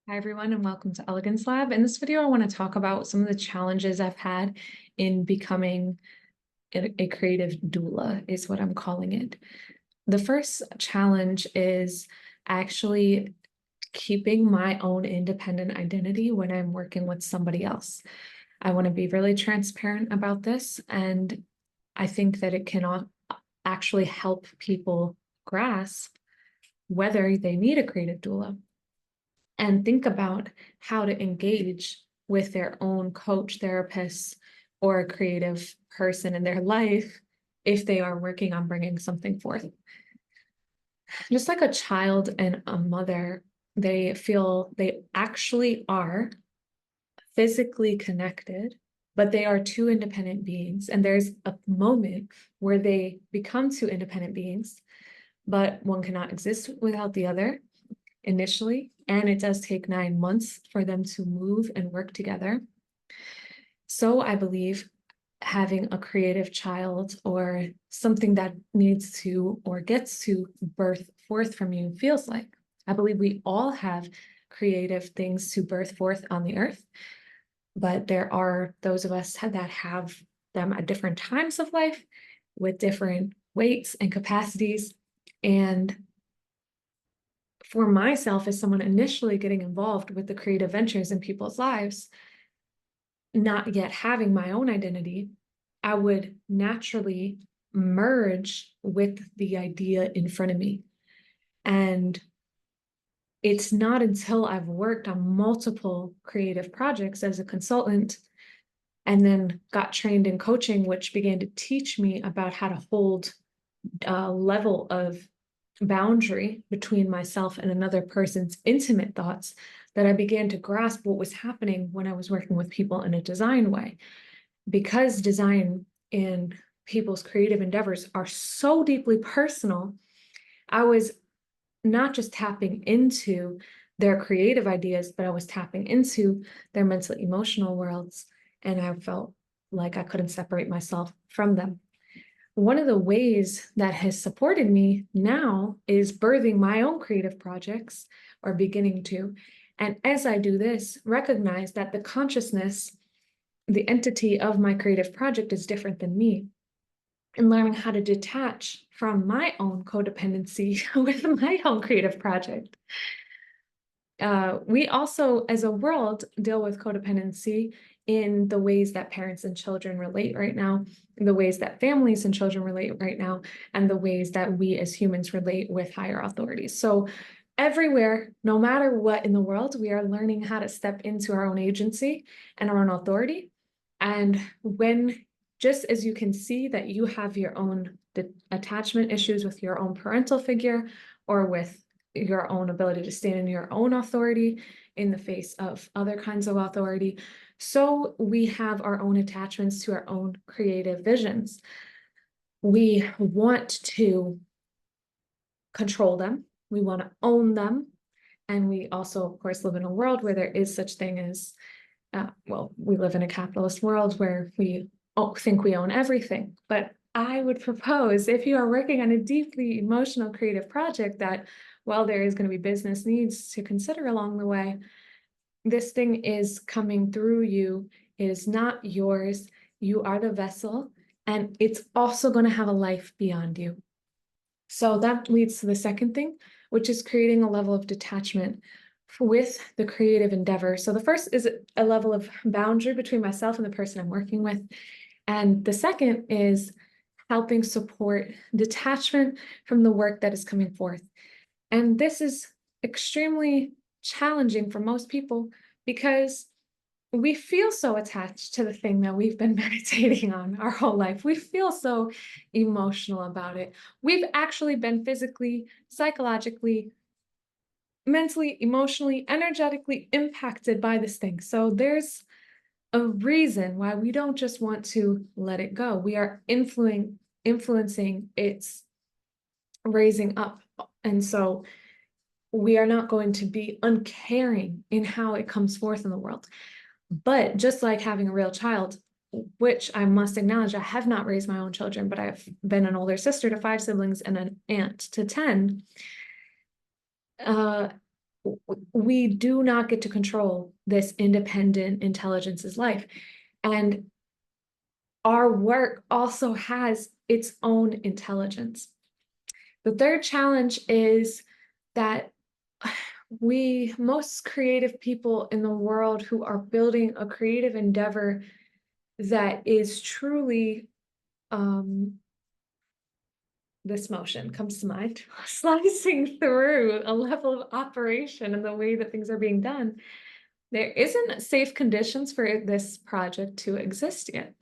Hi, everyone, and welcome to Elegance Lab. In this video, I want to talk about some of the challenges I've had in becoming a creative doula, is what I'm calling it. The first challenge is actually keeping my own independent identity when I'm working with somebody else. I want to be really transparent about this, and I think that it can actually help people grasp whether they need a creative doula and think about how to engage with their own coach, therapist, or a creative person in their life if they are working on bringing something forth. Just like a child and a mother, they feel they actually are physically connected, but they are two independent beings. And there's a moment where they become two independent beings, but one cannot exist without the other initially, and it does take 9 months for them to move and work together. So I believe having a creative child or something that needs to or gets to birth forth from you feels like. I believe we all have creative things to birth forth on the earth, but there are those of us that have them at different times of life with different weights and capacities. And for myself, as someone initially getting involved with the creative ventures in people's lives, not yet having my own identity, I would naturally merge with the idea in front of me. And it's not until I've worked on multiple creative projects as a consultant and then got trained in coaching, which began to teach me about how to hold a level of boundary between myself and another person's intimate thoughts, that I began to grasp what was happening when I was working with people in a design way. Because design and people's creative endeavors are so deeply personal, I was not just tapping into their creative ideas, but I was tapping into their mental emotional worlds. And I felt like I couldn't separate myself from them. One of the ways that has supported me now is birthing my own creative projects, or beginning to. And as I do this, recognize that the consciousness, the entity of my creative project is different than me, and learning how to detach from my own codependency with my own creative project. We also, as a world, deal with codependency in the ways that parents and children relate right now, the ways that families and children relate right now, and the ways that we as humans relate with higher authorities. So everywhere, no matter what in the world, we are learning how to step into our own agency and our own authority. And when, just as you can see that you have your own attachment issues with your own parental figure or with your own ability to stand in your own authority in the face of other kinds of authority, so we have our own attachments to our own creative visions. We want to control them, we want to own them, and we also, of course, live in a world where there is such thing as, well, we live in a capitalist world where we think we own everything. But I would propose, if you are working on a deeply emotional creative project, that while there is going to be business needs to consider along the way, this thing is coming through you. It is not yours. You are the vessel, and it's also going to have a life beyond you. So that leads to the second thing, which is creating a level of detachment with the creative endeavor. So the first is a level of boundary between myself and the person I'm working with. And the second is helping support detachment from the work that is coming forth. And this is extremely challenging for most people because we feel so attached to the thing that we've been meditating on our whole life. We feel so emotional about it. We've actually been physically, psychologically, mentally, emotionally, energetically impacted by this thing. So there's a reason why we don't just want to let it go. We are influencing its raising up. And so we are not going to be uncaring in how it comes forth in the world. But just like having a real child, which I must acknowledge, I have not raised my own children, but I've been an older sister to 5 siblings and an aunt to 10. we do not get to control this independent intelligence's life. And our work also has its own intelligence. The third challenge is that most creative people in the world who are building a creative endeavor that is truly, this motion comes to mind, slicing through a level of operation and the way that things are being done, there isn't safe conditions for this project to exist yet.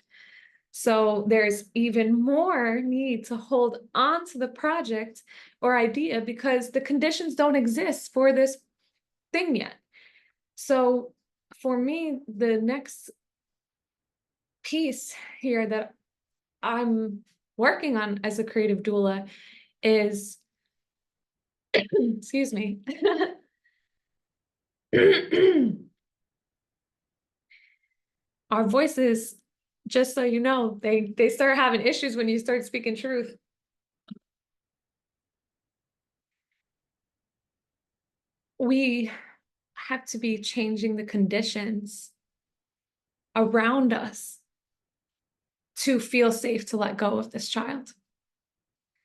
So there's even more need to hold on to the project or idea because the conditions don't exist for this thing yet. So for me, the next piece here that I'm working on as a creative doula is, excuse me, our voices, just so you know, they start having issues when you start speaking truth. We have to be changing the conditions around us to feel safe to let go of this child,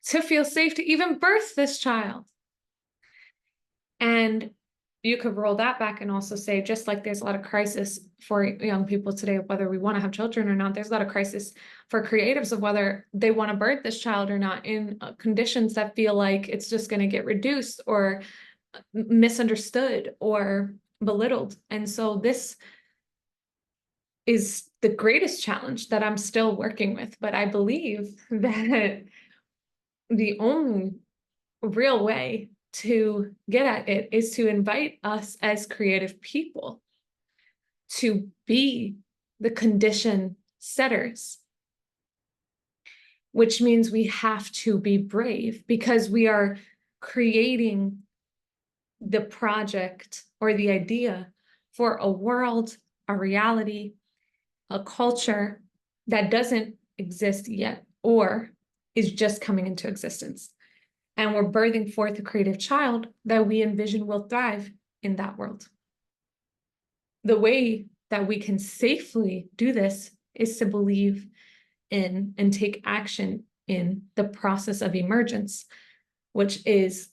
to feel safe to even birth this child. And you could roll that back and also say, just like there's a lot of crisis for young people today, whether we want to have children or not, there's a lot of crisis for creatives of whether they want to birth this child or not in conditions that feel like it's just going to get reduced or misunderstood or belittled. And so this is the greatest challenge that I'm still working with, but I believe that the only real way to get at it is to invite us as creative people to be the condition setters, which means we have to be brave because we are creating the project or the idea for a world, a reality, a culture that doesn't exist yet or is just coming into existence. And we're birthing forth a creative child that we envision will thrive in that world. The way that we can safely do this is to believe in and take action in the process of emergence, which is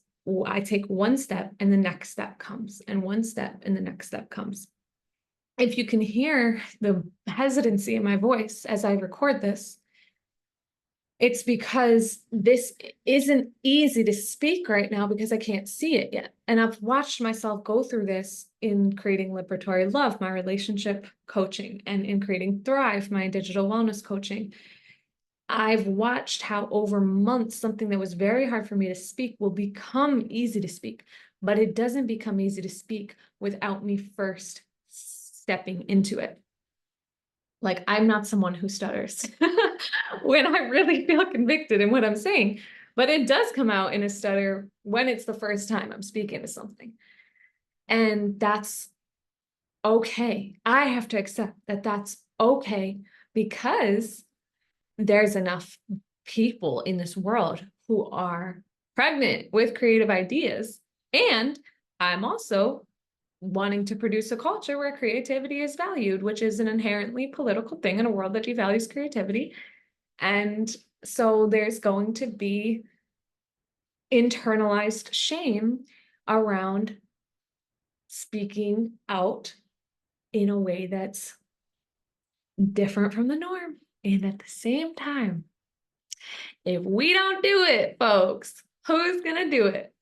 I take one step and the next step comes, and one step and the next step comes. If you can hear the hesitancy in my voice as I record this, it's because this isn't easy to speak right now because I can't see it yet. And I've watched myself go through this in creating Liberatory Love, my relationship coaching, and in creating Thrive, my digital wellness coaching. I've watched how over months, something that was very hard for me to speak will become easy to speak, but it doesn't become easy to speak without me first stepping into it. Like, I'm not someone who stutters when I really feel convicted in what I'm saying, but it does come out in a stutter when it's the first time I'm speaking to something. And that's okay. I have to accept that that's okay because there's enough people in this world who are pregnant with creative ideas. And I'm also wanting to produce a culture where creativity is valued, which is an inherently political thing in a world that devalues creativity. And so there's going to be internalized shame around speaking out in a way that's different from the norm. And at the same time, if we don't do it, folks, who's going to do it?